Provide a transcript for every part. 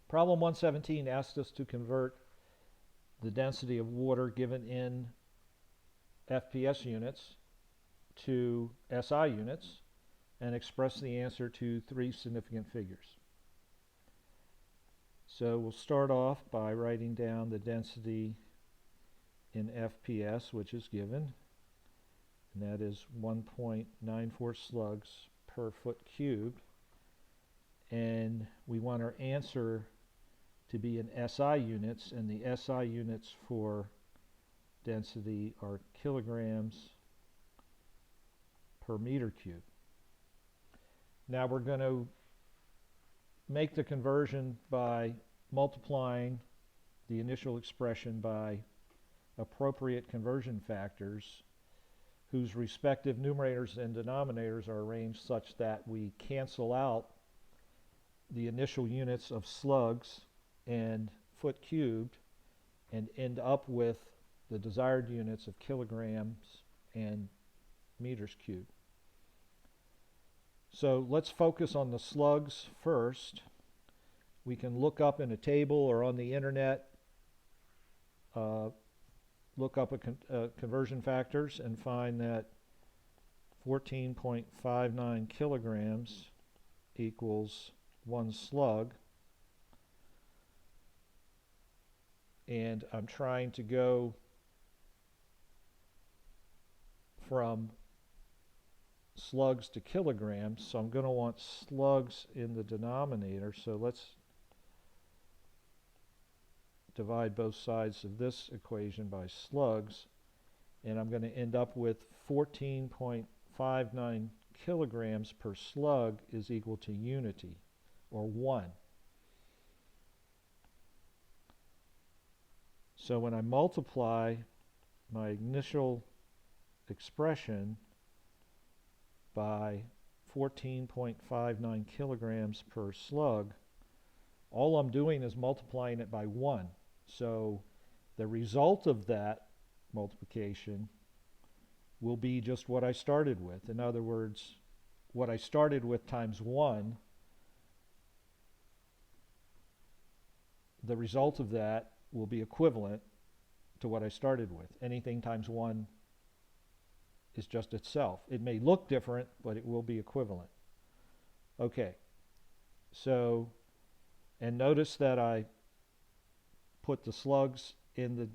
Problem 117 asks us to convert the density of water given in FPS units to SI units and express the answer to three significant figures. So we'll start off by writing down the density in FPS, which is given, and that is 1.94 slugs per foot cubed. And we want our answer to be in SI units, and the SI units for density are kilograms per meter cubed. Now we're going to make the conversion by multiplying the initial expression by appropriate conversion factors whose respective numerators and denominators are arranged such that we cancel out the initial units of slugs and foot cubed and end up with the desired units of kilograms and meters cubed. So let's focus on the slugs first. We can look up in a table or on the internet, look up conversion factors and find that 14.59 kilograms equals 1 slug. And I'm trying to go from slugs to kilograms, so I'm going to want slugs in the denominator. So let's divide both sides of this equation by slugs, and I'm going to end up with 14.59 kilograms per slug is equal to unity, or 1. So when I multiply my initial expression by 14.59 kilograms per slug, all I'm doing is multiplying it by 1. So the result of that multiplication will be just what I started with. In other words, what I started with times 1, the result of that will be equivalent to what I started with. Anything times 1 is just itself. It may look different, but it will be equivalent. Okay, so, and notice that I put the slugs in the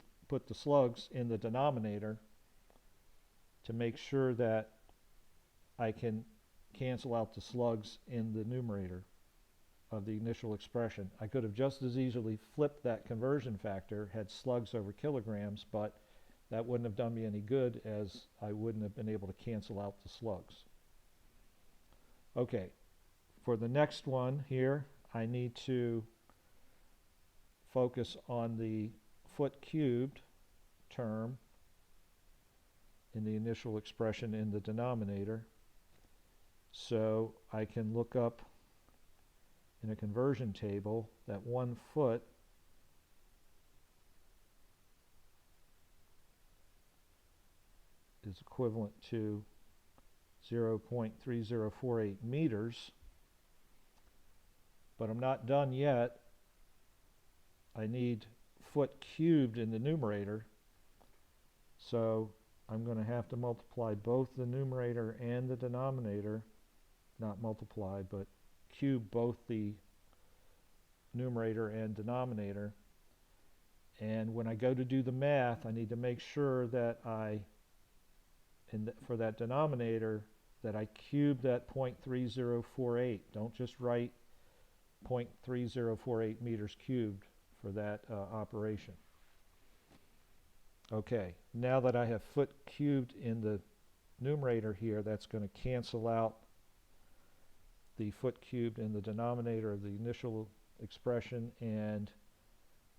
denominator to make sure that I can cancel out the slugs in the numerator of the initial expression. I could have just as easily flipped that conversion factor, had slugs over kilograms, but that wouldn't have done me any good, as I wouldn't have been able to cancel out the slugs. Okay, for the next one here, I need to focus on the foot cubed term in the initial expression in the denominator. So I can look up in a conversion table that 1 foot is equivalent to 0.3048 meters. But I'm not done yet. I need foot cubed in the numerator. So I'm going to have to multiply both the numerator and the denominator. Not multiply, but cube both the numerator and denominator. And when I go to do the math, I need to make sure that for that denominator, that I cube that 0.3048. Don't just write 0.3048 meters cubed for that operation. Okay, now that I have foot cubed in the numerator here, that's going to cancel out the foot cubed in the denominator of the initial expression, and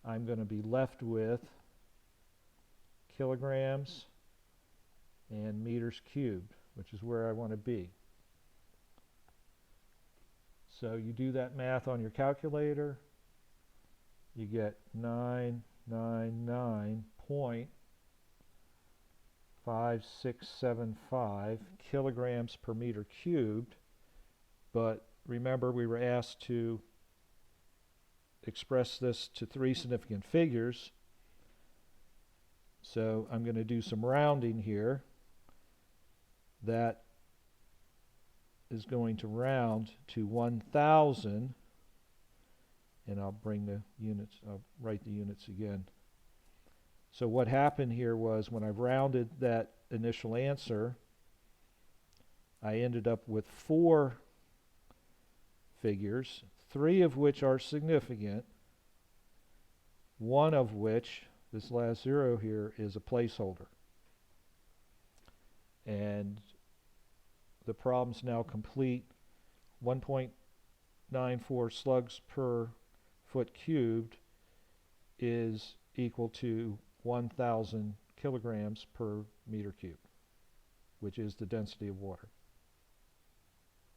I'm going to be left with kilograms and meters cubed, which is where I want to be. So you do that math on your calculator, you get 999.5675 kilograms per meter cubed. But remember, we were asked to express this to three significant figures. So I'm going to do some rounding here. That is going to round to 1,000, and I'll bring the units, I'll write the units again. So what happened here was when I rounded that initial answer, I ended up with 4 figures, 3 of which are significant, 1 of which, this last 0 here, is a placeholder. And the problem's now complete. 1.94 slugs per foot cubed is equal to 1,000 kilograms per meter cubed, which is the density of water.